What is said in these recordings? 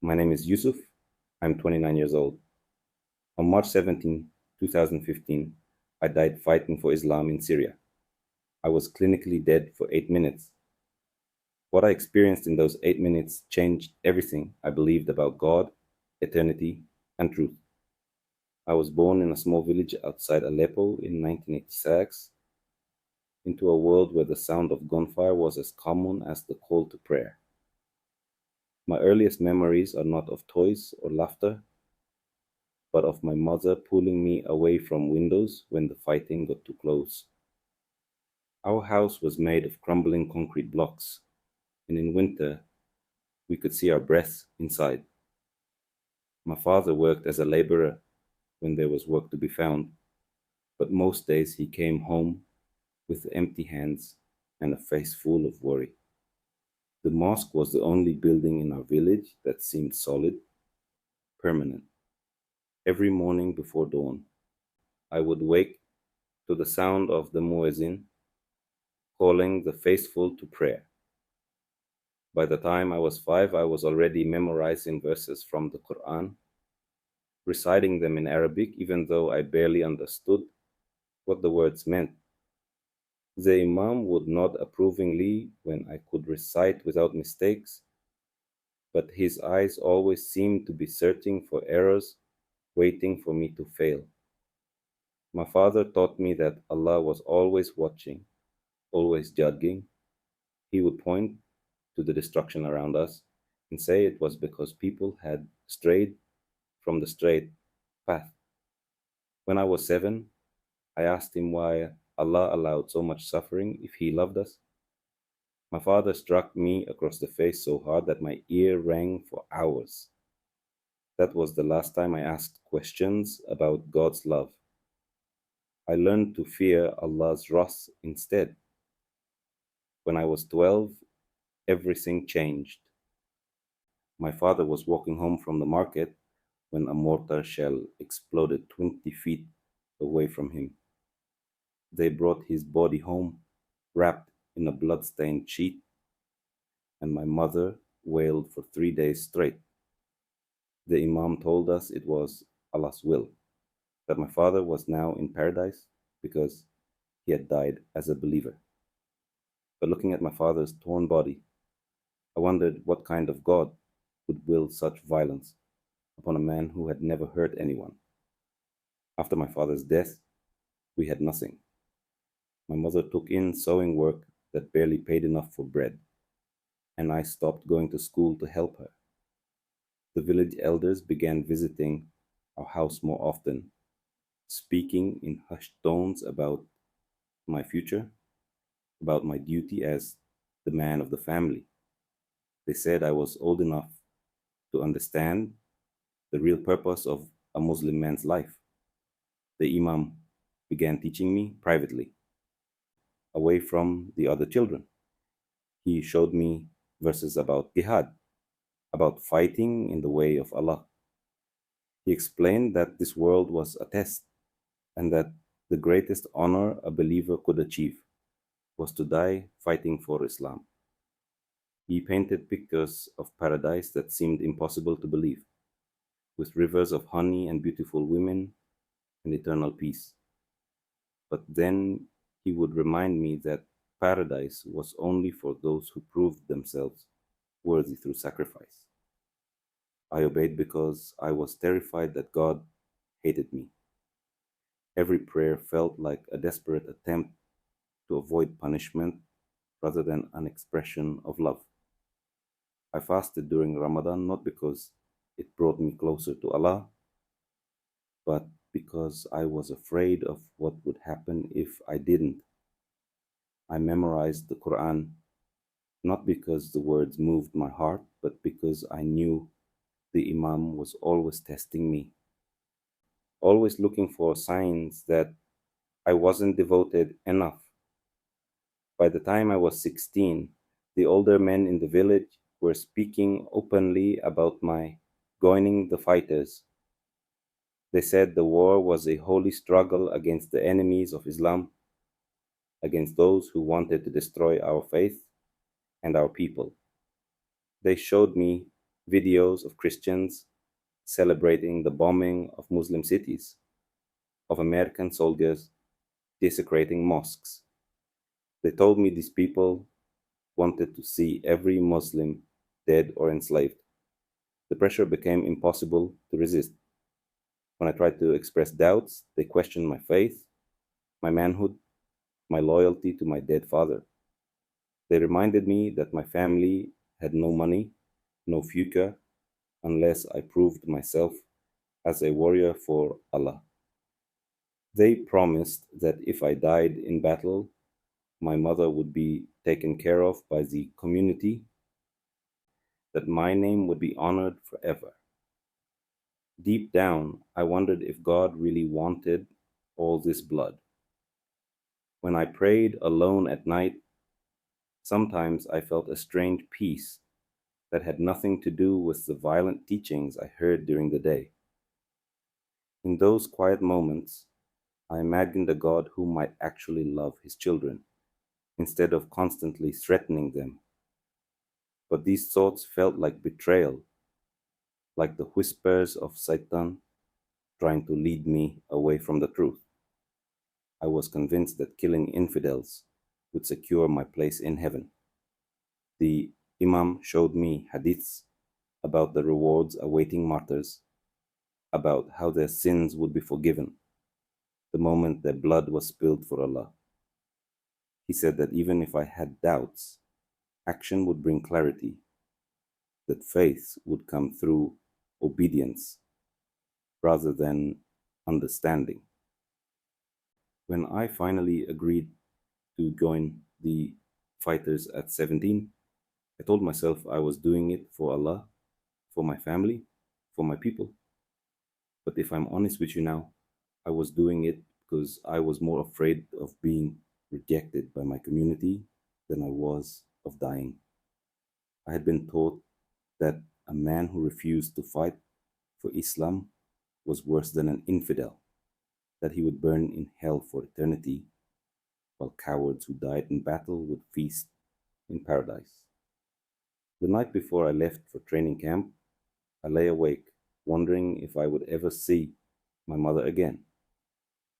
My name is Yusuf. I'm 29 years old. On March 17, 2015, I died fighting for Islam in Syria. I was clinically dead for 8 minutes. What I experienced in those 8 minutes changed everything I believed about God, eternity, and truth. I was born in a small village outside Aleppo in 1986, into a world where the sound of gunfire was as common as the call to prayer. My earliest memories are not of toys or laughter, but of my mother pulling me away from windows when the fighting got too close. Our house was made of crumbling concrete blocks, and in winter we could see our breath inside. My father worked as a laborer when there was work to be found, but most days he came home with empty hands and a face full of worry. The mosque was the only building in our village that seemed solid, permanent. Every morning before dawn, I would wake to the sound of the muezzin calling the faithful to prayer. By the time I was 5, I was already memorizing verses from the Quran, reciting them in Arabic, even though I barely understood what the words meant. The Imam would nod approvingly when I could recite without mistakes, but his eyes always seemed to be searching for errors, waiting for me to fail. My father taught me that Allah was always watching, always judging. He would point to the destruction around us and say it was because people had strayed from the straight path. When I was 7, I asked him why Allah allowed so much suffering if He loved us. My father struck me across the face so hard that my ear rang for hours. That was the last time I asked questions about God's love. I learned to fear Allah's wrath instead. When I was 12, everything changed. My father was walking home from the market when a mortar shell exploded 20 feet away from him. They brought his body home, wrapped in a blood-stained sheet, and my mother wailed for 3 days straight. The Imam told us it was Allah's will, that my father was now in paradise because he had died as a believer. But looking at my father's torn body, I wondered what kind of God would will such violence upon a man who had never hurt anyone. After my father's death, we had nothing. My mother took in sewing work that barely paid enough for bread, and I stopped going to school to help her. The village elders began visiting our house more often, speaking in hushed tones about my future, about my duty as the man of the family. They said I was old enough to understand the real purpose of a Muslim man's life. The Imam began teaching me privately, away from the other children. He showed me verses about jihad, about fighting in the way of Allah. He explained that this world was a test and that the greatest honor a believer could achieve was to die fighting for Islam. He painted pictures of paradise that seemed impossible to believe, with rivers of honey and beautiful women and eternal peace. But then he would remind me that paradise was only for those who proved themselves worthy through sacrifice. I obeyed because I was terrified that God hated me. Every prayer felt like a desperate attempt to avoid punishment rather than an expression of love. I fasted during Ramadan not because it brought me closer to Allah, but because I was afraid of what would happen if I didn't. I memorized the Quran not because the words moved my heart, but because I knew the Imam was always testing me, always looking for signs that I wasn't devoted enough. By the time I was 16, the older men in the village were speaking openly about my joining the fighters. They said the war was a holy struggle against the enemies of Islam, against those who wanted to destroy our faith and our people. They showed me videos of Christians celebrating the bombing of Muslim cities, of American soldiers desecrating mosques. They told me these people wanted to see every Muslim dead or enslaved. The pressure became impossible to resist. When I tried to express doubts, they questioned my faith, my manhood, my loyalty to my dead father. They reminded me that my family had no money, no future, unless I proved myself as a warrior for Allah. They promised that if I died in battle, my mother would be taken care of by the community, that my name would be honored forever. Deep down, I wondered if God really wanted all this blood. When I prayed alone at night, sometimes I felt a strange peace that had nothing to do with the violent teachings I heard during the day. In those quiet moments, I imagined a God who might actually love his children instead of constantly threatening them. But these thoughts felt like betrayal, like the whispers of Satan trying to lead me away from the truth. I was convinced that killing infidels would secure my place in heaven. The Imam showed me hadiths about the rewards awaiting martyrs, about how their sins would be forgiven the moment their blood was spilled for Allah. He said that even if I had doubts, action would bring clarity, that faith would come through obedience rather than understanding. When I finally agreed to join the fighters at 17, I told myself I was doing it for Allah, for my family, for my people. But if I'm honest with you now, I was doing it because I was more afraid of being rejected by my community than I was of dying. I had been taught that a man who refused to fight for Islam was worse than an infidel, that he would burn in hell for eternity, while cowards who died in battle would feast in paradise. The night before I left for training camp, I lay awake, wondering if I would ever see my mother again.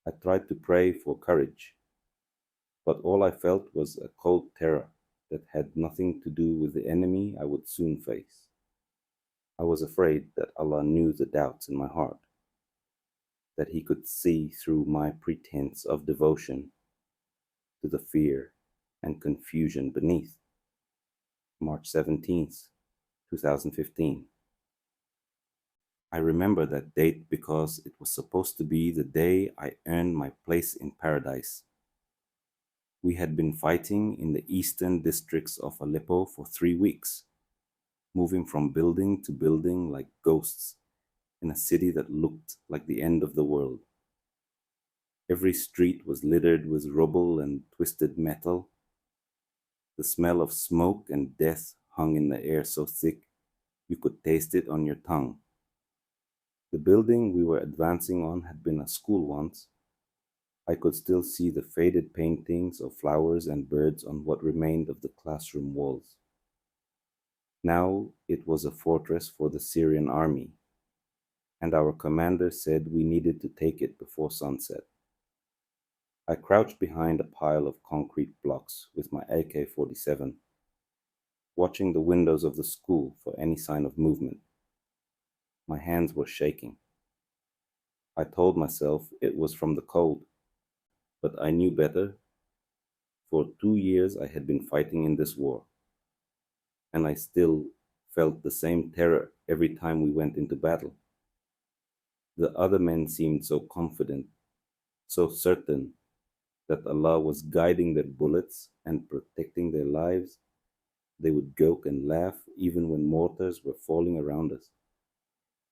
I tried to pray for courage, but all I felt was a cold terror that had nothing to do with the enemy I would soon face. I was afraid that Allah knew the doubts in my heart, that He could see through my pretense of devotion to the fear and confusion beneath. March 17th, 2015. I remember that date because it was supposed to be the day I earned my place in paradise. We had been fighting in the eastern districts of Aleppo for 3 weeks, moving from building to building like ghosts in a city that looked like the end of the world. Every street was littered with rubble and twisted metal. The smell of smoke and death hung in the air so thick you could taste it on your tongue. The building we were advancing on had been a school once. I could still see the faded paintings of flowers and birds on what remained of the classroom walls. Now it was a fortress for the Syrian army, and our commander said we needed to take it before sunset. I crouched behind a pile of concrete blocks with my AK-47, watching the windows of the school for any sign of movement. My hands were shaking. I told myself it was from the cold, but I knew better. For 2 years I had been fighting in this war, and I still felt the same terror every time we went into battle. The other men seemed so confident, so certain that Allah was guiding their bullets and protecting their lives. They would joke and laugh even when mortars were falling around us.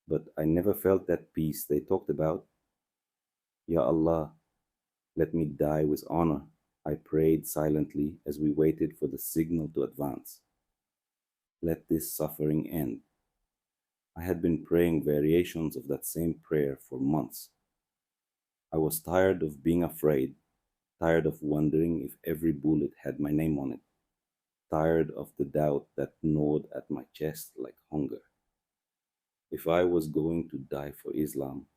But I never felt that peace they talked about. Ya Allah, let me die with honor, I prayed silently as we waited for the signal to advance. Let this suffering end. I had been praying variations of that same prayer for months. I was tired of being afraid, tired of wondering if every bullet had my name on it, tired of the doubt that gnawed at my chest like hunger. If I was going to die for Islam,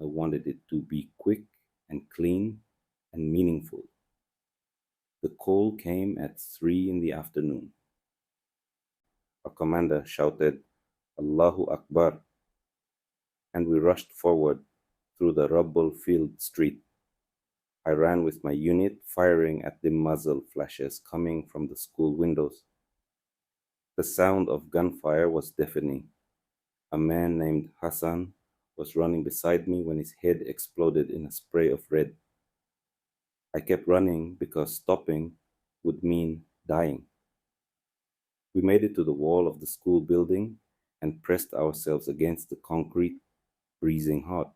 I wanted it to be quick and clean and meaningful. The call came at 3 in the afternoon. Our commander shouted, Allahu Akbar, and we rushed forward through the rubble-filled street. I ran with my unit, firing at the muzzle flashes coming from the school windows. The sound of gunfire was deafening. A man named Hassan was running beside me when his head exploded in a spray of red. I kept running because stopping would mean dying. We made it to the wall of the school building and pressed ourselves against the concrete, freezing hot.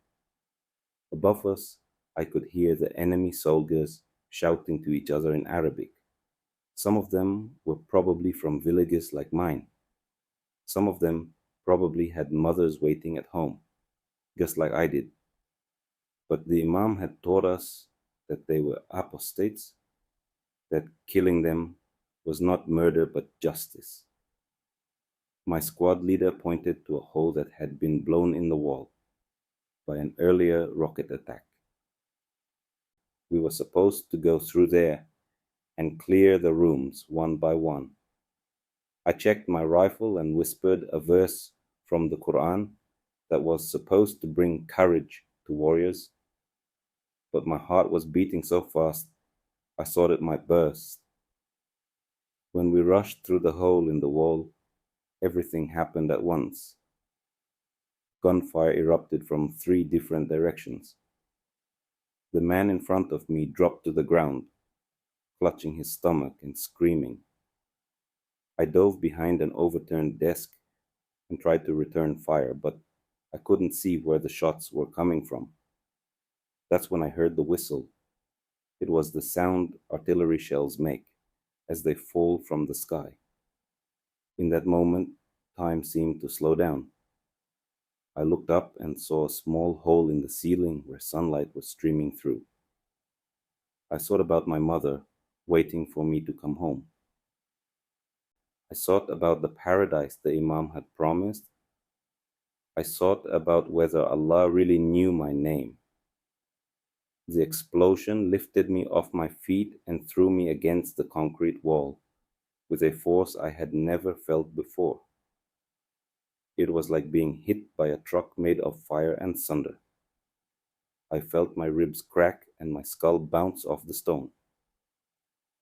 Above us, I could hear the enemy soldiers shouting to each other in Arabic. Some of them were probably from villages like mine. Some of them probably had mothers waiting at home, just like I did. But the Imam had taught us that they were apostates, that killing them was not murder but justice. My squad leader pointed to a hole that had been blown in the wall by an earlier rocket attack. We were supposed to go through there and clear the rooms one by one. I checked my rifle and whispered a verse from the Quran that was supposed to bring courage to warriors, but my heart was beating so fast I thought it might burst. When we rushed through the hole in the wall, everything happened at once. Gunfire erupted from 3 different directions. The man in front of me dropped to the ground, clutching his stomach and screaming. I dove behind an overturned desk and tried to return fire, but I couldn't see where the shots were coming from. That's when I heard the whistle. It was the sound artillery shells make as they fall from the sky. In that moment, time seemed to slow down. I looked up and saw a small hole in the ceiling where sunlight was streaming through. I thought about my mother waiting for me to come home. I thought about the paradise the Imam had promised. I thought about whether Allah really knew my name. The explosion lifted me off my feet and threw me against the concrete wall with a force I had never felt before. It was like being hit by a truck made of fire and thunder. I felt my ribs crack and my skull bounce off the stone.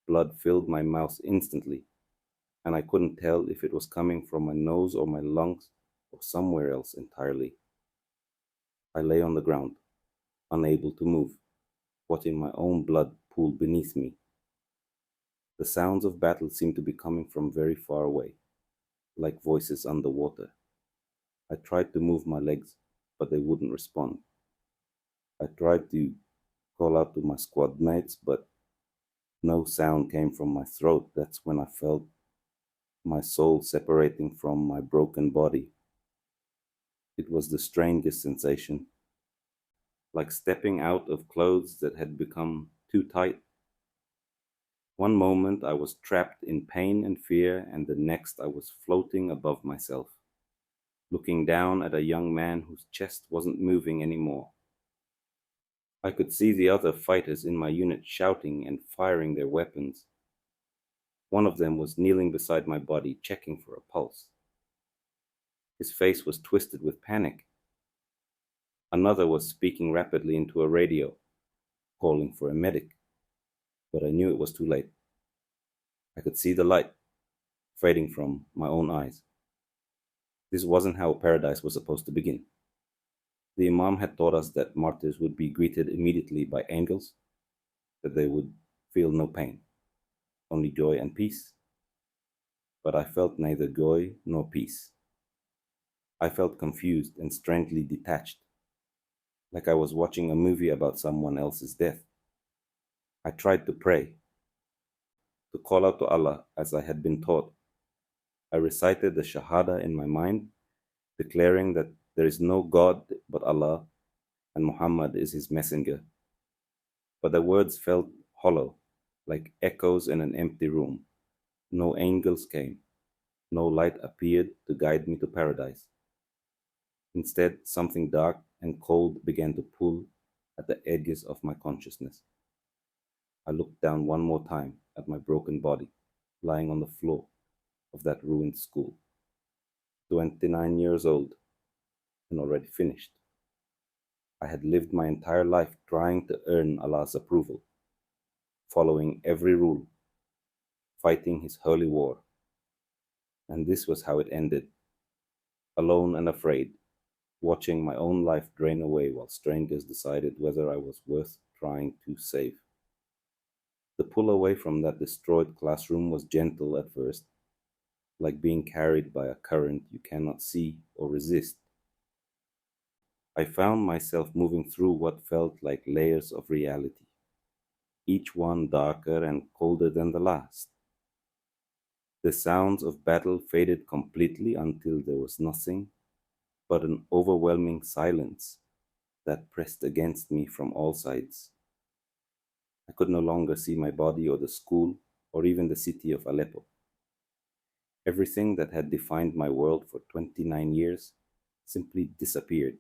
Blood filled my mouth instantly, and I couldn't tell if it was coming from my nose or my lungs or somewhere else entirely. I lay on the ground, unable to move, watching my own blood pool beneath me. The sounds of battle seemed to be coming from very far away, like voices underwater. I tried to move my legs, but they wouldn't respond. I tried to call out to my squad mates, but no sound came from my throat. That's when I felt my soul separating from my broken body. It was the strangest sensation, like stepping out of clothes that had become too tight. One moment I was trapped in pain and fear, and the next I was floating above myself, looking down at a young man whose chest wasn't moving anymore. I could see the other fighters in my unit shouting and firing their weapons. One of them was kneeling beside my body, checking for a pulse. His face was twisted with panic. Another was speaking rapidly into a radio, calling for a medic, but I knew it was too late. I could see the light fading from my own eyes. This wasn't how paradise was supposed to begin. The Imam had taught us that martyrs would be greeted immediately by angels, that they would feel no pain, only joy and peace. But I felt neither joy nor peace. I felt confused and strangely detached, like I was watching a movie about someone else's death. I tried to pray, to call out to Allah as I had been taught. I recited the Shahada in my mind, declaring that there is no God but Allah and Muhammad is his messenger. But the words felt hollow, like echoes in an empty room. No angels came, no light appeared to guide me to paradise. Instead, something dark and cold began to pull at the edges of my consciousness. I looked down one more time at my broken body, lying on the floor of that ruined school. 29 years old and already finished. I had lived my entire life trying to earn Allah's approval, following every rule, fighting His holy war. And this was how it ended, alone and afraid, watching my own life drain away while strangers decided whether I was worth trying to save. The pull away from that destroyed classroom was gentle at first, like being carried by a current you cannot see or resist. I found myself moving through what felt like layers of reality, each one darker and colder than the last. The sounds of battle faded completely until there was nothing but an overwhelming silence that pressed against me from all sides. I could no longer see my body or the school or even the city of Aleppo. Everything that had defined my world for 29 years simply disappeared,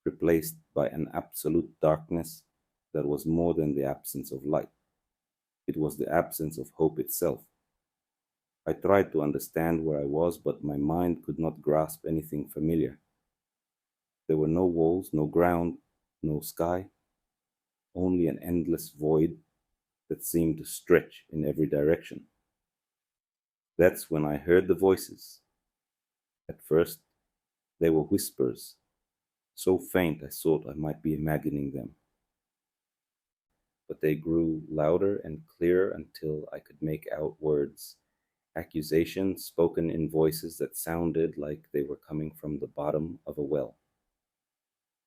replaced by an absolute darkness that was more than the absence of light. It was the absence of hope itself. I tried to understand where I was, but my mind could not grasp anything familiar. There were no walls, no ground, no sky, only an endless void that seemed to stretch in every direction. That's when I heard the voices. At first, they were whispers, so faint I thought I might be imagining them. But they grew louder and clearer until I could make out words, accusations spoken in voices that sounded like they were coming from the bottom of a well.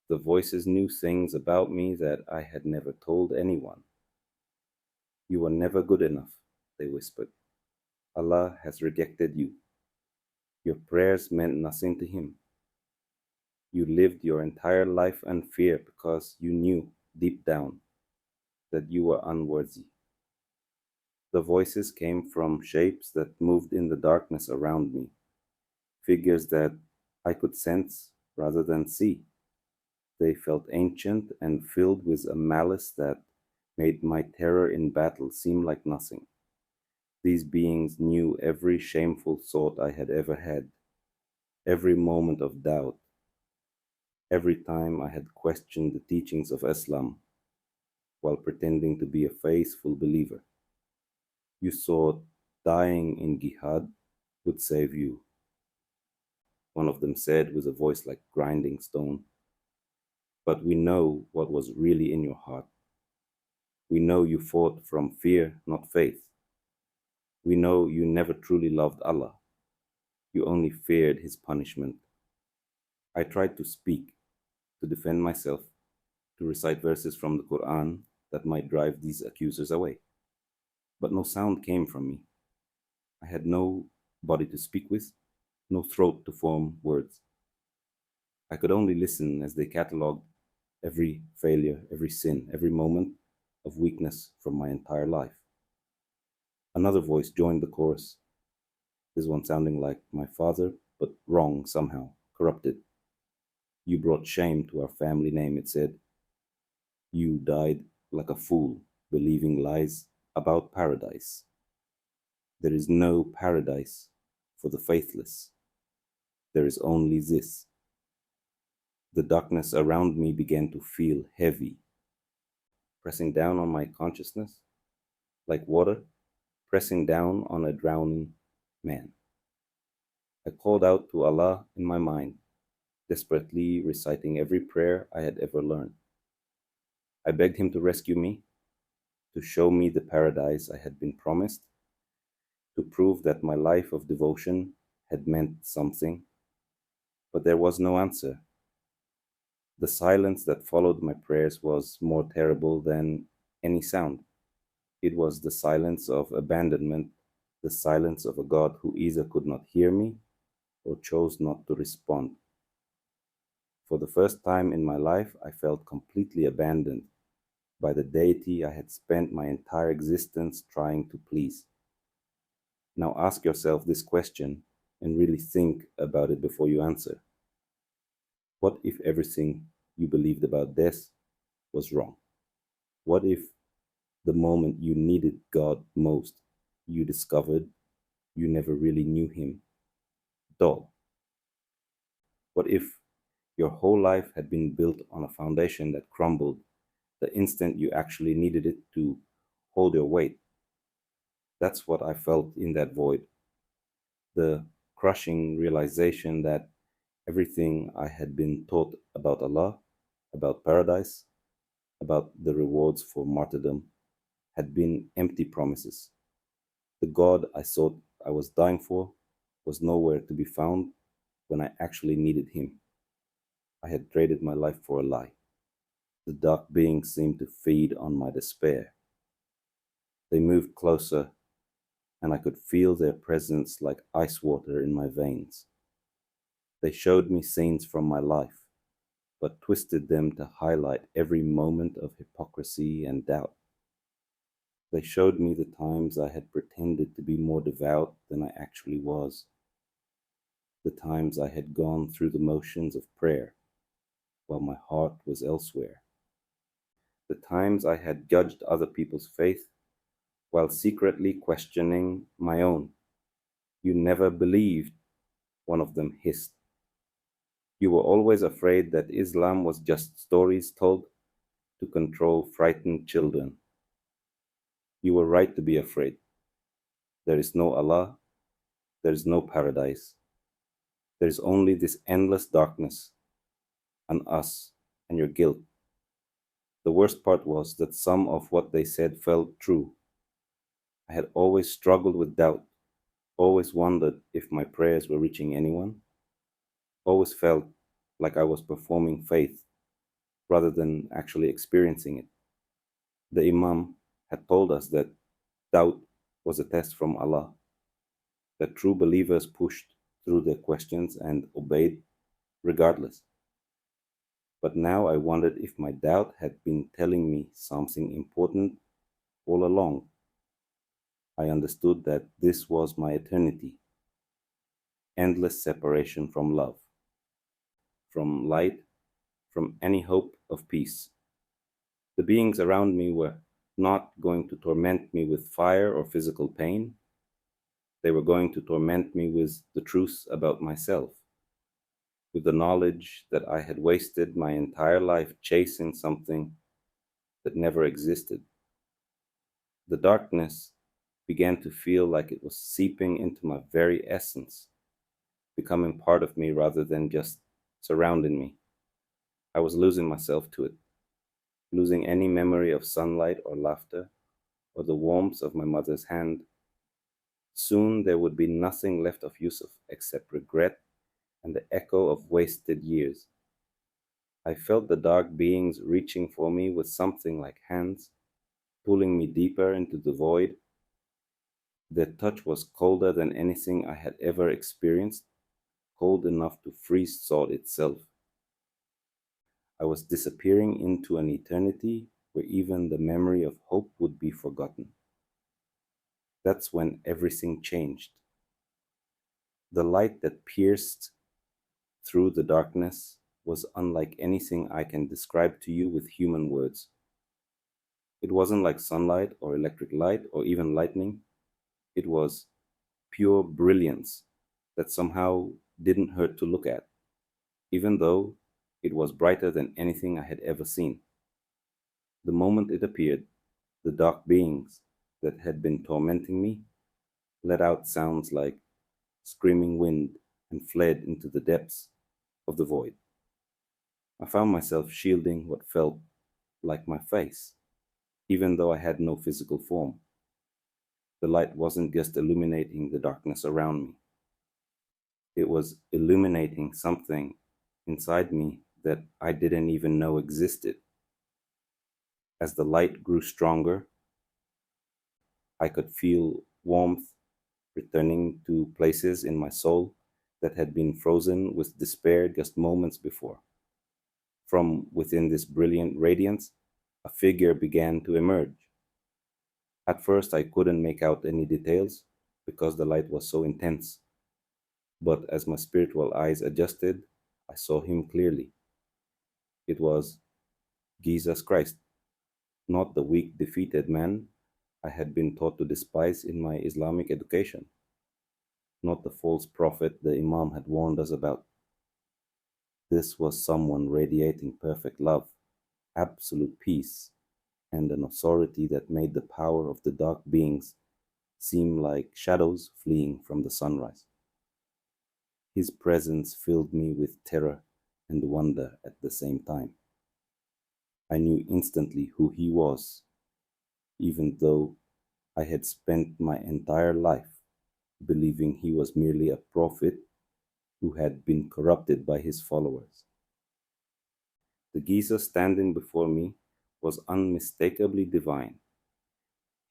The voices knew things about me that I had never told anyone. You were never good enough, they whispered. Allah has rejected you. Your prayers meant nothing to Him. You lived your entire life in fear because you knew deep down that you were unworthy. The voices came from shapes that moved in the darkness around me, figures that I could sense rather than see. They felt ancient and filled with a malice that made my terror in battle seem like nothing. These beings knew every shameful thought I had ever had, every moment of doubt, every time I had questioned the teachings of Islam while pretending to be a faithful believer. You thought dying in jihad would save you, one of them said with a voice like grinding stone. But we know what was really in your heart. We know you fought from fear, not faith. We know you never truly loved Allah. You only feared His punishment. I tried to speak, to defend myself, to recite verses from the Quran that might drive these accusers away. But no sound came from me. I had no body to speak with, no throat to form words. I could only listen as they catalogued every failure, every sin, every moment of weakness from my entire life. Another voice joined the chorus, this one sounding like my father, but wrong somehow, corrupted. You brought shame to our family name, it said. You died like a fool, believing lies about paradise. There is no paradise for the faithless. There is only this. The darkness around me began to feel heavy, pressing down on my consciousness, like water pressing down on a drowning man. I called out to Allah in my mind, desperately reciting every prayer I had ever learned. I begged Him to rescue me, to show me the paradise I had been promised, to prove that my life of devotion had meant something, but there was no answer. The silence that followed my prayers was more terrible than any sound. It was the silence of abandonment, the silence of a God who either could not hear me or chose not to respond. For the first time in my life, I felt completely abandoned by the deity I had spent my entire existence trying to please. Now ask yourself this question and really think about it before you answer. What if everything you believed about death was wrong? What if the moment you needed God most, you discovered you never really knew Him at all? What if your whole life had been built on a foundation that crumbled the instant you actually needed it to hold your weight? That's what I felt in that void, the crushing realization that everything I had been taught about Allah, about paradise, about the rewards for martyrdom, had been empty promises. The God I thought I was dying for was nowhere to be found when I actually needed Him. I had traded my life for a lie. The dark beings seemed to feed on my despair. They moved closer, and I could feel their presence like ice water in my veins. They showed me scenes from my life, but twisted them to highlight every moment of hypocrisy and doubt. They showed me the times I had pretended to be more devout than I actually was, the times I had gone through the motions of prayer while my heart was elsewhere, the times I had judged other people's faith while secretly questioning my own. "You never believed," one of them hissed. "You were always afraid that Islam was just stories told to control frightened children." You were right to be afraid. There is no Allah, there is no paradise. There is only this endless darkness, and us, and your guilt. The worst part was that some of what they said felt true. I had always struggled with doubt, always wondered if my prayers were reaching anyone, always felt like I was performing faith rather than actually experiencing it. The Imam had told us that doubt was a test from Allah, that true believers pushed through their questions and obeyed regardless. But now I wondered if my doubt had been telling me something important all along. I understood that this was my eternity, endless separation from love, from light, from any hope of peace. The beings around me were not going to torment me with fire or physical pain. They were going to torment me with the truth about myself, with the knowledge that I had wasted my entire life chasing something that never existed. The darkness began to feel like it was seeping into my very essence, becoming part of me rather than just surrounding me. I was losing myself to it, losing any memory of sunlight or laughter or the warmth of my mother's hand. Soon there would be nothing left of Yusuf except regret and the echo of wasted years. I felt the dark beings reaching for me with something like hands, pulling me deeper into the void. Their touch was colder than anything I had ever experienced, cold enough to freeze thought itself. I was disappearing into an eternity where even the memory of hope would be forgotten. That's when everything changed. The light that pierced through the darkness was unlike anything I can describe to you with human words. It wasn't like sunlight or electric light or even lightning. It was pure brilliance that somehow didn't hurt to look at, even though it was brighter than anything I had ever seen. The moment it appeared, the dark beings that had been tormenting me let out sounds like screaming wind and fled into the depths of the void. I found myself shielding what felt like my face, even though I had no physical form. The light wasn't just illuminating the darkness around me, it was illuminating something inside me that I didn't even know existed. As the light grew stronger, I could feel warmth returning to places in my soul that had been frozen with despair just moments before. From within this brilliant radiance, a figure began to emerge. At first, I couldn't make out any details because the light was so intense. But as my spiritual eyes adjusted, I saw him clearly. It was Jesus Christ, not the weak, defeated man I had been taught to despise in my Islamic education, not the false prophet the Imam had warned us about. This was someone radiating perfect love, absolute peace, and an authority that made the power of the dark beings seem like shadows fleeing from the sunrise. His presence filled me with terror and wonder at the same time. I knew instantly who he was, even though I had spent my entire life believing he was merely a prophet who had been corrupted by his followers. The geezer standing before me was unmistakably divine.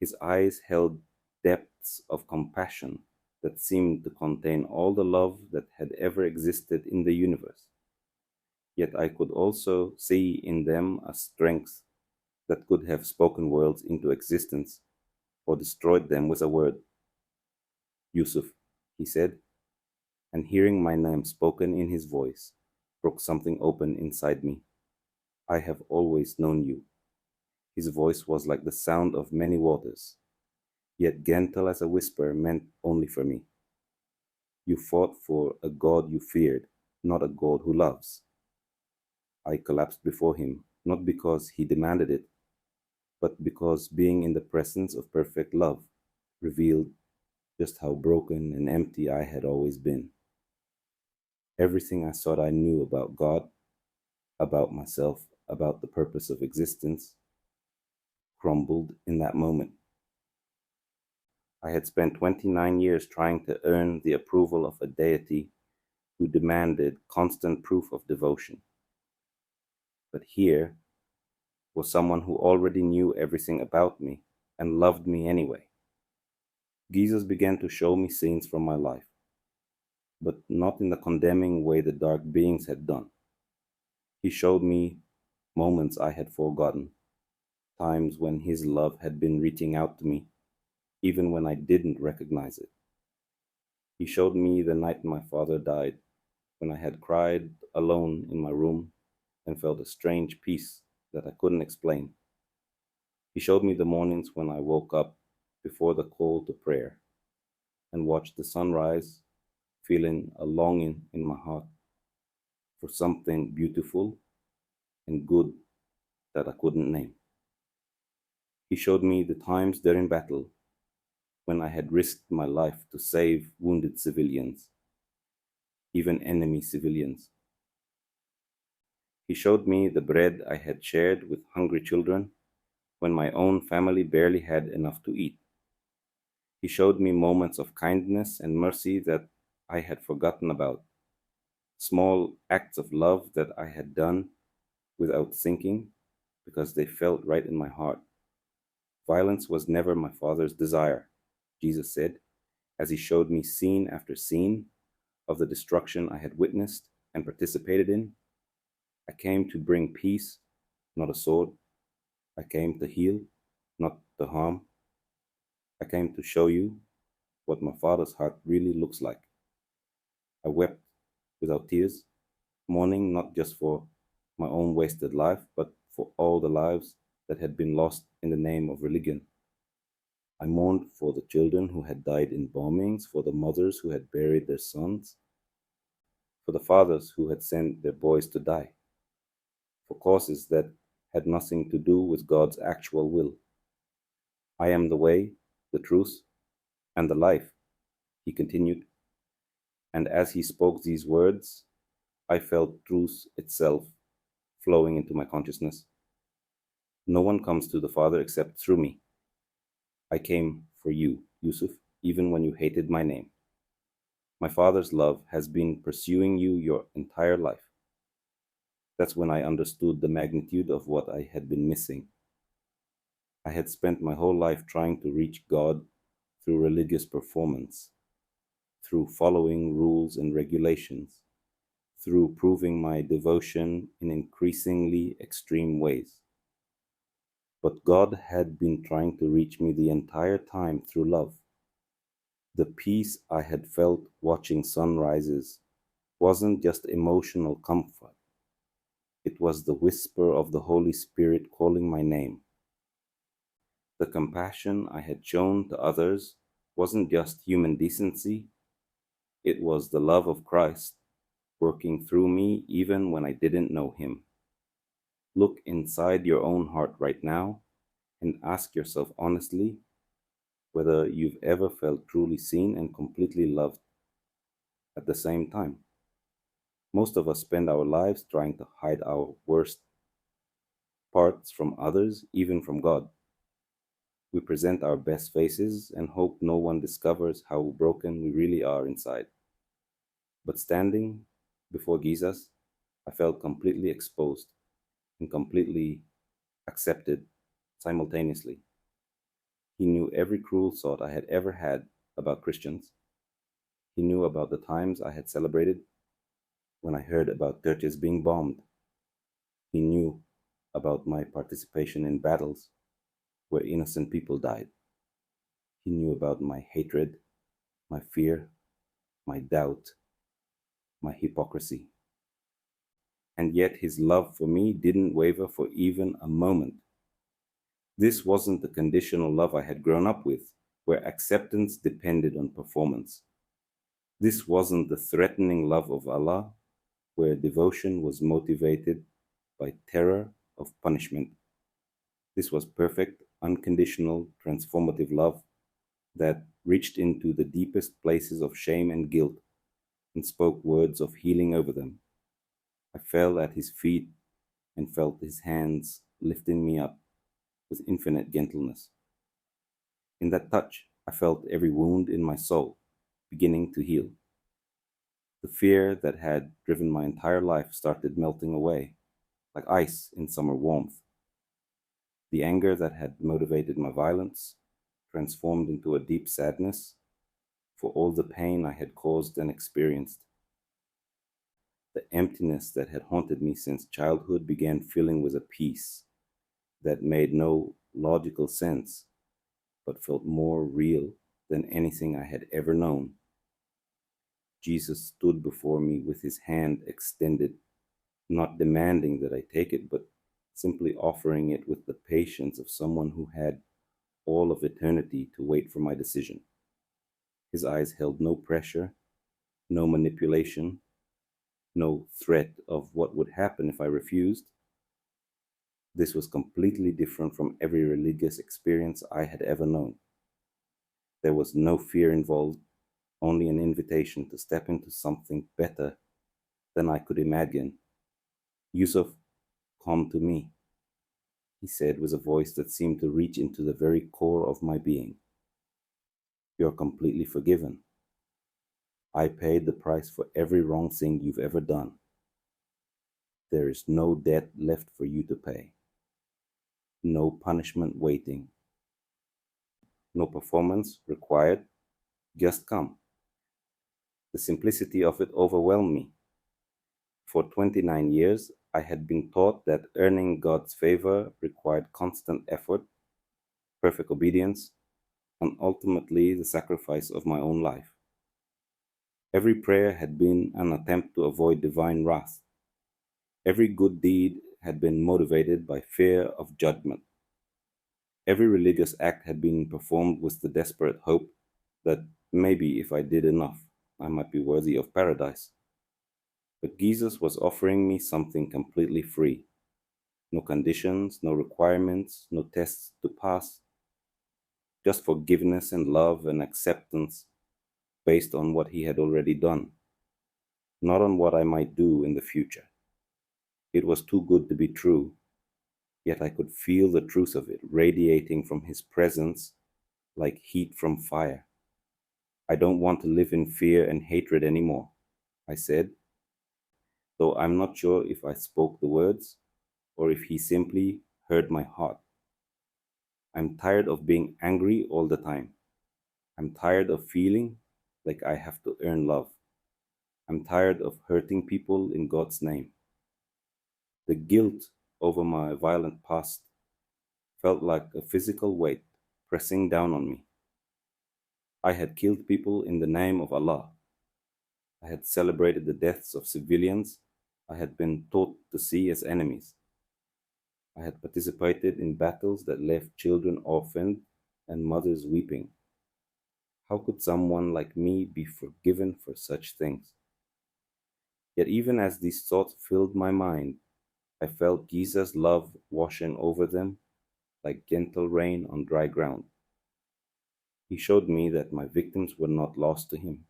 His eyes held depths of compassion that seemed to contain all the love that had ever existed in the universe. Yet I could also see in them a strength that could have spoken worlds into existence or destroyed them with a word. Yusuf, he said, and hearing my name spoken in his voice broke something open inside me. I have always known you. His voice was like the sound of many waters, yet gentle as a whisper meant only for me. You fought for a God you feared, not a God who loves. I collapsed before him, not because he demanded it, but because being in the presence of perfect love revealed just how broken and empty I had always been. Everything I thought I knew about God, about myself, about the purpose of existence, crumbled in that moment. I had spent 29 years trying to earn the approval of a deity who demanded constant proof of devotion. But here was someone who already knew everything about me and loved me anyway. Jesus began to show me scenes from my life, but not in the condemning way the dark beings had done. He showed me moments I had forgotten, times when his love had been reaching out to me, even when I didn't recognize it. He showed me the night my father died, when I had cried alone in my room and felt a strange peace that I couldn't explain. He showed me the mornings when I woke up before the call to prayer and watched the sunrise, feeling a longing in my heart for something beautiful and good that I couldn't name. He showed me the times during battle when I had risked my life to save wounded civilians, even enemy civilians. He showed me the bread I had shared with hungry children when my own family barely had enough to eat. He showed me moments of kindness and mercy that I had forgotten about, small acts of love that I had done without thinking because they felt right in my heart. Violence was never my father's desire, Jesus said, as he showed me scene after scene of the destruction I had witnessed and participated in. I came to bring peace, not a sword. I came to heal, not to harm. I came to show you what my father's heart really looks like. I wept without tears, mourning not just for my own wasted life, but for all the lives that had been lost in the name of religion. I mourned for the children who had died in bombings, for the mothers who had buried their sons, for the fathers who had sent their boys to die, for causes that had nothing to do with God's actual will. I am the way, the truth, and the life, he continued, and as he spoke these words, I felt truth itself flowing into my consciousness. No one comes to the Father except through me. I came for you, Yusuf, even when you hated my name. My Father's love has been pursuing you your entire life. That's when I understood the magnitude of what I had been missing. I had spent my whole life trying to reach God through religious performance, through following rules and regulations, through proving my devotion in increasingly extreme ways. But God had been trying to reach me the entire time through love. The peace I had felt watching sunrises, wasn't just emotional comfort, it was the whisper of the Holy Spirit calling my name. The compassion I had shown to others wasn't just human decency, it was the love of Christ working through me even when I didn't know Him. Look inside your own heart right now and ask yourself honestly whether you've ever felt truly seen and completely loved at the same time. Most of us spend our lives trying to hide our worst parts from others, even from God. We present our best faces and hope no one discovers how broken we really are inside. But standing before Jesus, I felt completely exposed and completely accepted simultaneously. He knew every cruel thought I had ever had about Christians. He knew about the times I had celebrated when I heard about churches being bombed. He knew about my participation in battles where innocent people died. He knew about my hatred, my fear, my doubt, my hypocrisy. And yet his love for me didn't waver for even a moment. This wasn't the conditional love I had grown up with, where acceptance depended on performance. This wasn't the threatening love of Allah, where devotion was motivated by terror of punishment. This was perfect, unconditional, transformative love that reached into the deepest places of shame and guilt and spoke words of healing over them. I fell at his feet and felt his hands lifting me up with infinite gentleness. In that touch, I felt every wound in my soul beginning to heal. The fear that had driven my entire life started melting away, like ice in summer warmth. The anger that had motivated my violence transformed into a deep sadness for all the pain I had caused and experienced. The emptiness that had haunted me since childhood began filling with a peace that made no logical sense, but felt more real than anything I had ever known. Jesus stood before me with his hand extended, not demanding that I take it, but simply offering it with the patience of someone who had all of eternity to wait for my decision. His eyes held no pressure, no manipulation, no threat of what would happen if I refused. This was completely different from every religious experience I had ever known. There was no fear involved, only an invitation to step into something better than I could imagine. Yusuf, come to me, he said with a voice that seemed to reach into the very core of my being. You're completely forgiven. I paid the price for every wrong thing you've ever done. There is no debt left for you to pay, no punishment waiting, no performance required. Just come. The simplicity of it overwhelmed me. For 29 years, I had been taught that earning God's favor required constant effort, perfect obedience, and ultimately the sacrifice of my own life. Every prayer had been an attempt to avoid divine wrath. Every good deed had been motivated by fear of judgment. Every religious act had been performed with the desperate hope that maybe if I did enough, I might be worthy of paradise. But Jesus was offering me something completely free. No conditions, no requirements, no tests to pass, just forgiveness and love and acceptance based on what he had already done, not on what I might do in the future. It was too good to be true, yet I could feel the truth of it radiating from his presence like heat from fire. I don't want to live in fear and hatred anymore, I said, though I'm not sure if I spoke the words or if he simply heard my heart. I'm tired of being angry all the time. I'm tired of feeling like I have to earn love. I'm tired of hurting people in God's name. The guilt over my violent past felt like a physical weight pressing down on me. I had killed people in the name of Allah. I had celebrated the deaths of civilians I had been taught to see as enemies. I had participated in battles that left children orphaned and mothers weeping. How could someone like me be forgiven for such things? Yet, even as these thoughts filled my mind, I felt Jesus' love washing over them like gentle rain on dry ground. He showed me that my victims were not lost to him,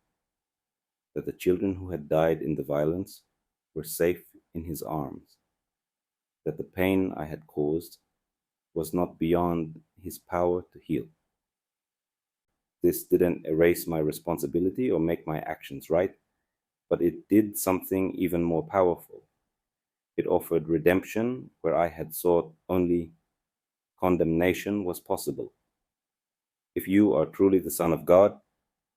that the children who had died in the violence were safe in his arms, that the pain I had caused was not beyond his power to heal. This didn't erase my responsibility or make my actions right, but it did something even more powerful. It offered redemption where I had thought only condemnation was possible. If you are truly the Son of God,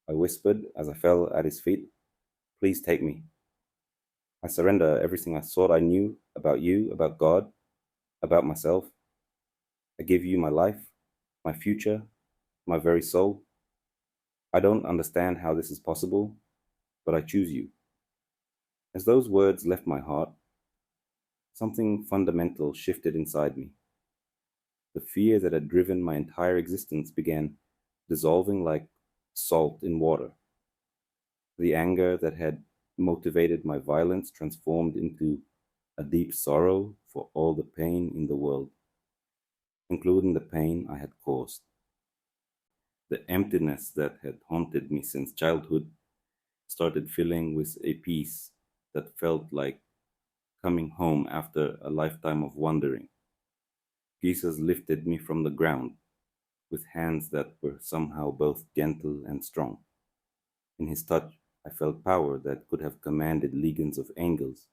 I whispered as I fell at his feet, please take me. I surrender everything I thought I knew about you, about God, about myself. I give you my life, my future, my very soul. I don't understand how this is possible, but I choose you. As those words left my heart, something fundamental shifted inside me. The fear that had driven my entire existence began dissolving like salt in water. The anger that had motivated my violence transformed into a deep sorrow for all the pain in the world, including the pain I had caused. The emptiness that had haunted me since childhood started filling with a peace that felt like coming home after a lifetime of wandering. Jesus lifted me from the ground with hands that were somehow both gentle and strong. In his touch, I felt power that could have commanded legions of angels,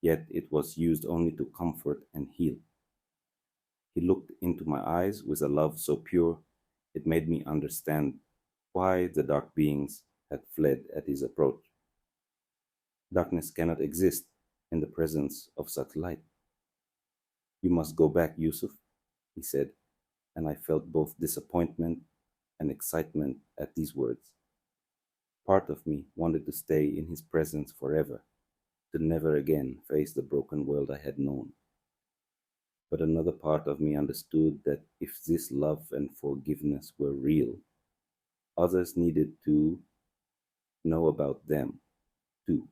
yet it was used only to comfort and heal. He looked into my eyes with a love so pure it made me understand why the dark beings had fled at his approach. Darkness cannot exist in the presence of such light. You must go back, Yusuf, he said, and I felt both disappointment and excitement at these words. Part of me wanted to stay in his presence forever, to never again face the broken world I had known. But another part of me understood that if this love and forgiveness were real, others needed to know about them too.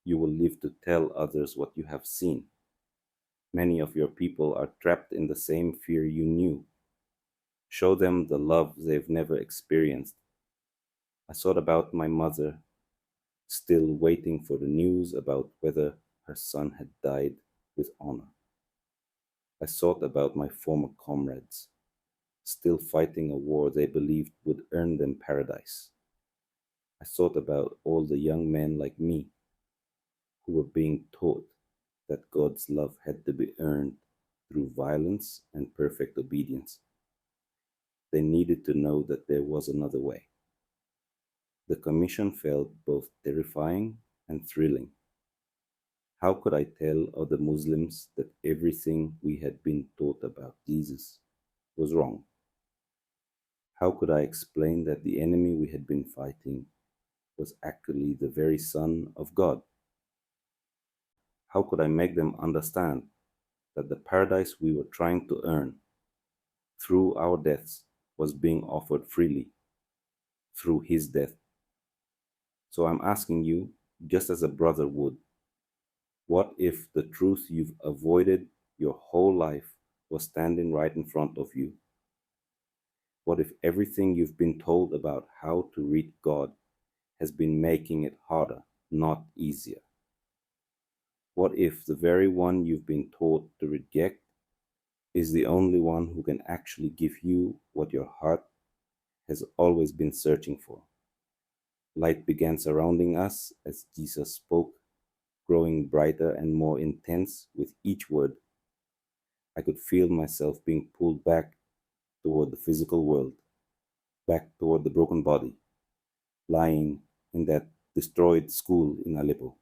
You will live to tell others what you have seen. Many of your people are trapped in the same fear you knew. Show them the love they've never experienced. I thought about my mother, still waiting for the news about whether her son had died with honor. I thought about my former comrades, still fighting a war they believed would earn them paradise. I thought about all the young men like me who were being taught that God's love had to be earned through violence and perfect obedience. They needed to know that there was another way. The commission felt both terrifying and thrilling. How could I tell other Muslims that everything we had been taught about Jesus was wrong? How could I explain that the enemy we had been fighting was actually the very Son of God? How could I make them understand that the paradise we were trying to earn through our deaths was being offered freely through his death? So I'm asking you, just as a brother would, what if the truth you've avoided your whole life was standing right in front of you? What if everything you've been told about how to read God has been making it harder, not easier? What if the very one you've been taught to reject is the only one who can actually give you what your heart has always been searching for? Light began surrounding us as Jesus spoke, growing brighter and more intense with each word. I could feel myself being pulled back toward the physical world, back toward the broken body, lying in that destroyed school in Aleppo.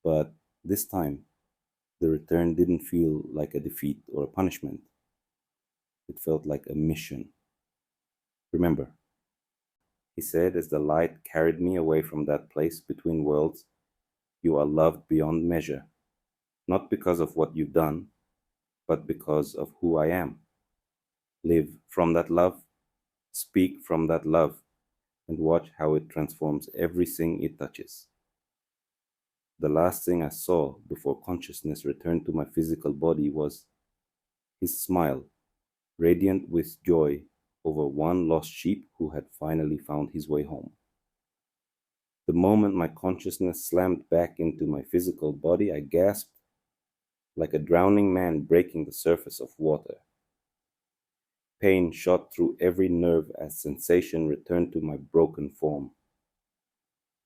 But this time, the return didn't feel like a defeat or a punishment. It felt like a mission. Remember, He said as the light carried me away from that place between worlds, "You are loved beyond measure, not because of what you've done, but because of who I am. Live from that love, speak from that love, and watch how it transforms everything it touches." The last thing I saw before consciousness returned to my physical body was his smile, radiant with joy over one lost sheep who had finally found his way home. The moment my consciousness slammed back into my physical body, I gasped like a drowning man breaking the surface of water. Pain shot through every nerve as sensation returned to my broken form.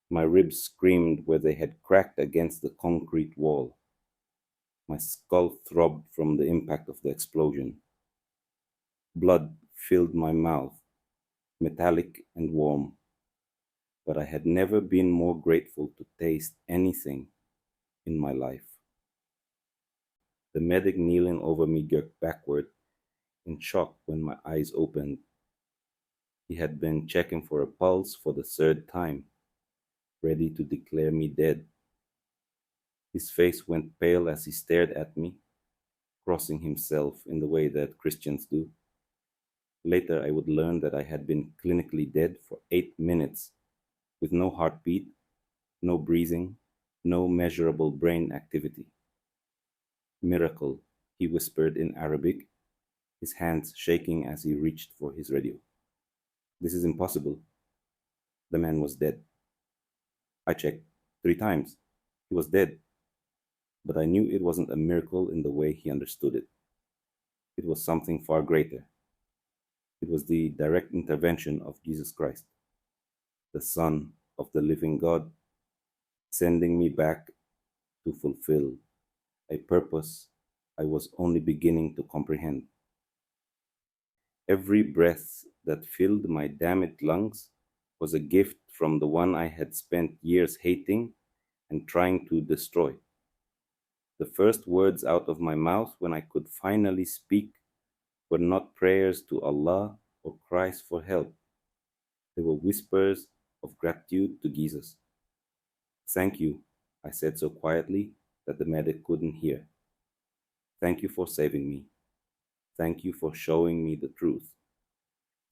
My ribs screamed where they had cracked against the concrete wall. My skull throbbed from the impact of the explosion. Blood filled my mouth, metallic and warm, but I had never been more grateful to taste anything in my life. The medic kneeling over me jerked backward in shock when my eyes opened. He had been checking for a pulse for the third time, ready to declare me dead. His face went pale as he stared at me, crossing himself in the way that Christians do. Later, I would learn that I had been clinically dead for 8 minutes, with no heartbeat, no breathing, no measurable brain activity. "Miracle," he whispered in Arabic, his hands shaking as he reached for his radio. "This is impossible." The man was dead. I checked 3 times. He was dead. But I knew it wasn't a miracle in the way he understood it. It was something far greater. It was the direct intervention of Jesus Christ, the Son of the living God, sending me back to fulfill a purpose I was only beginning to comprehend. Every breath that filled my damaged lungs was a gift from the one I had spent years hating and trying to destroy. The first words out of my mouth when I could finally speak were not prayers to Allah or cries for help. They were whispers of gratitude to Jesus. "Thank you," I said so quietly that the medic couldn't hear. "Thank you for saving me. Thank you for showing me the truth.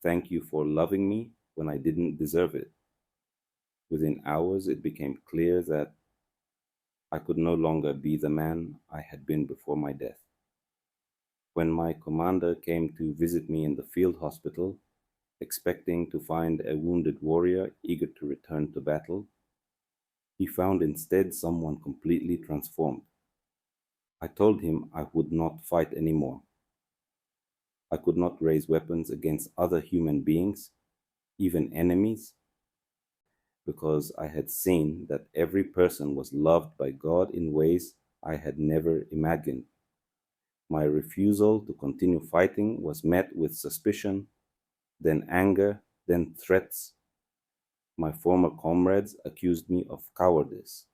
Thank you for loving me when I didn't deserve it." Within hours, it became clear that I could no longer be the man I had been before my death. When my commander came to visit me in the field hospital, expecting to find a wounded warrior eager to return to battle, he found instead someone completely transformed. I told him I would not fight anymore. I could not raise weapons against other human beings, even enemies, because I had seen that every person was loved by God in ways I had never imagined. My refusal to continue fighting was met with suspicion, then anger, then threats. My former comrades accused me of cowardice,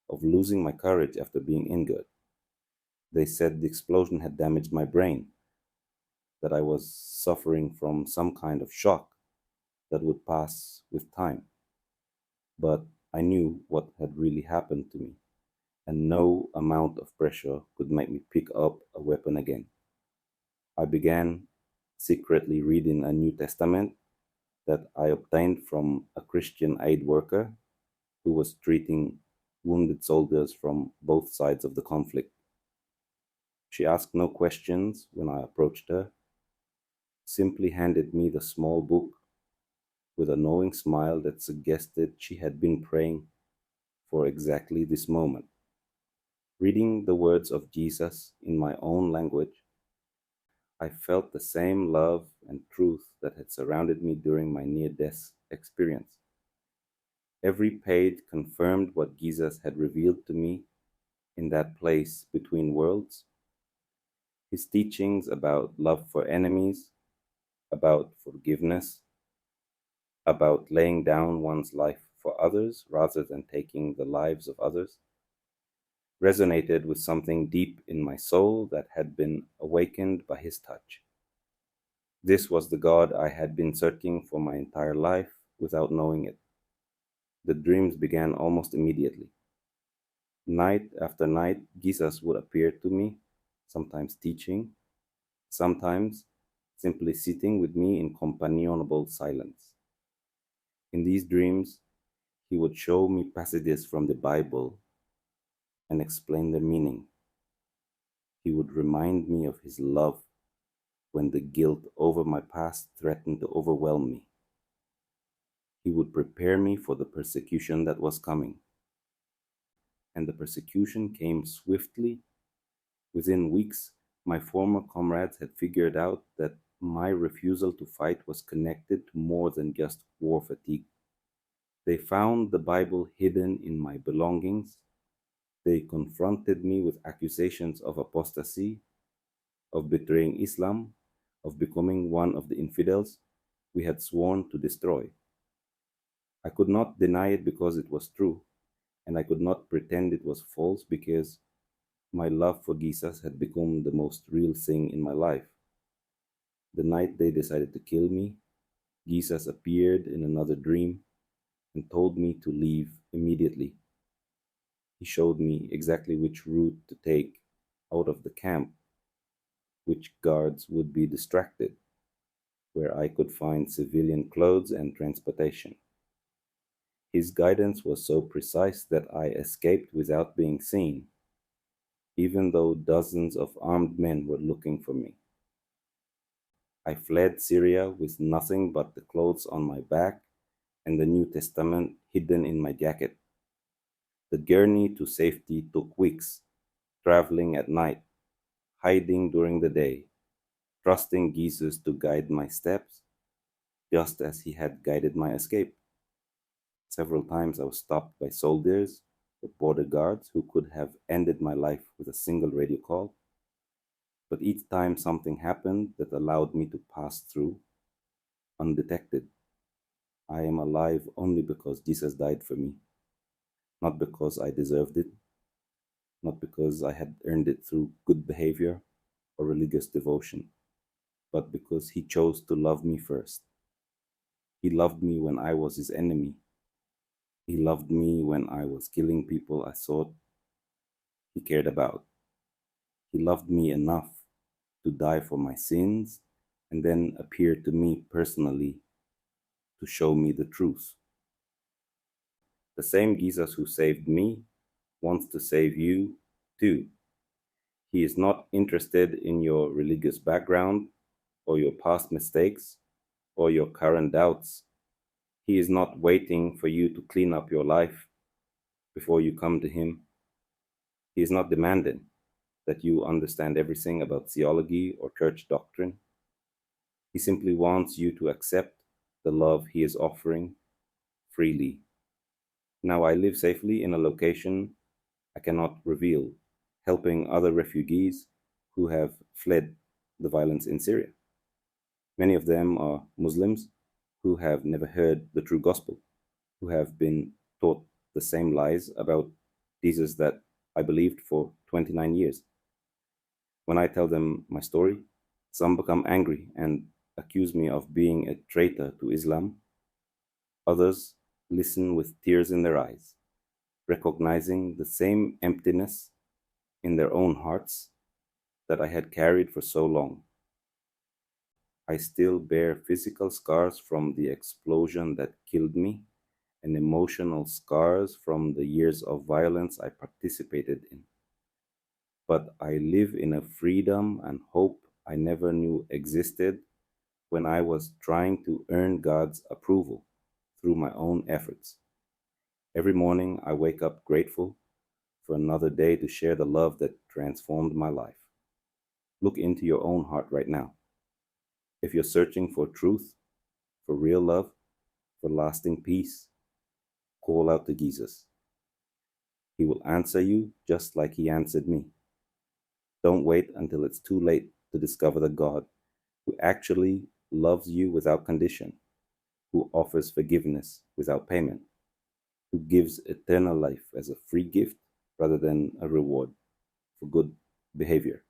of losing my courage after being injured. They said the explosion had damaged my brain, that I was suffering from some kind of shock that would pass with time. But I knew what had really happened to me, and no amount of pressure could make me pick up a weapon again. I began secretly reading a New Testament that I obtained from a Christian aid worker who was treating wounded soldiers from both sides of the conflict. She asked no questions when I approached her, simply handed me the small book with a knowing smile that suggested she had been praying for exactly this moment. Reading the words of Jesus in my own language, I felt the same love and truth that had surrounded me during my near-death experience. Every page confirmed what Jesus had revealed to me in that place between worlds. His teachings about love for enemies, about forgiveness, about laying down one's life for others rather than taking the lives of others, resonated with something deep in my soul that had been awakened by his touch. This was the God I had been searching for my entire life, without knowing it. The dreams began almost immediately. Night after night, Jesus would appear to me, sometimes teaching, sometimes simply sitting with me in companionable silence. In these dreams, he would show me passages from the Bible and explain their meaning. He would remind me of his love when the guilt over my past threatened to overwhelm me. He would prepare me for the persecution that was coming. And the persecution came swiftly. Within weeks, my former comrades had figured out that my refusal to fight was connected to more than just war fatigue. They found the Bible hidden in my belongings. They confronted me with accusations of apostasy, of betraying Islam, of becoming one of the infidels we had sworn to destroy. I could not deny it because it was true, and I could not pretend it was false because my love for Jesus had become the most real thing in my life. The night they decided to kill me, Jesus appeared in another dream and told me to leave immediately. He showed me exactly which route to take out of the camp, which guards would be distracted, where I could find civilian clothes and transportation. His guidance was so precise that I escaped without being seen, even though dozens of armed men were looking for me. I fled Syria with nothing but the clothes on my back and the New Testament hidden in my jacket. The journey to safety took weeks, traveling at night, hiding during the day, trusting Jesus to guide my steps, just as he had guided my escape. Several times I was stopped by soldiers or border guards who could have ended my life with a single radio call. But each time something happened that allowed me to pass through undetected. I am alive only because Jesus died for me, not because I deserved it, not because I had earned it through good behavior or religious devotion, but because he chose to love me first. He loved me when I was his enemy. He loved me when I was killing people I thought he cared about. He loved me enough to die for my sins and then appear to me personally to show me the truth. The same Jesus who saved me wants to save you too. He is not interested in your religious background or your past mistakes or your current doubts. He is not waiting for you to clean up your life before you come to him. He is not demanding that you understand everything about theology or church doctrine. He simply wants you to accept the love he is offering freely. Now I live safely in a location I cannot reveal, helping other refugees who have fled the violence in Syria. Many of them are Muslims who have never heard the true gospel, who have been taught the same lies about Jesus that I believed for 29 years. When I tell them my story, some become angry and accuse me of being a traitor to Islam. Others listen with tears in their eyes, recognizing the same emptiness in their own hearts that I had carried for so long. I still bear physical scars from the explosion that killed me and emotional scars from the years of violence I participated in. But I live in a freedom and hope I never knew existed when I was trying to earn God's approval through my own efforts. Every morning I wake up grateful for another day to share the love that transformed my life. Look into your own heart right now. If you're searching for truth, for real love, for lasting peace, call out to Jesus. He will answer you just like he answered me. Don't wait until it's too late to discover the God who actually loves you without condition, who offers forgiveness without payment, who gives eternal life as a free gift rather than a reward for good behavior.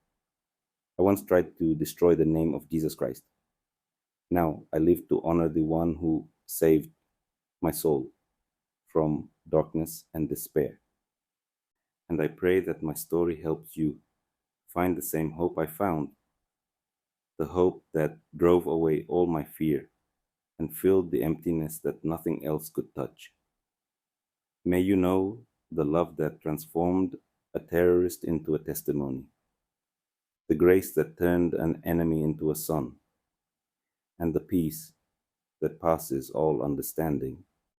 I once tried to destroy the name of Jesus Christ. Now I live to honor the one who saved my soul from darkness and despair. And I pray that my story helps you find the same hope I found, the hope that drove away all my fear and filled the emptiness that nothing else could touch. May you know the love that transformed a terrorist into a testimony, the grace that turned an enemy into a son, and the peace that passes all understanding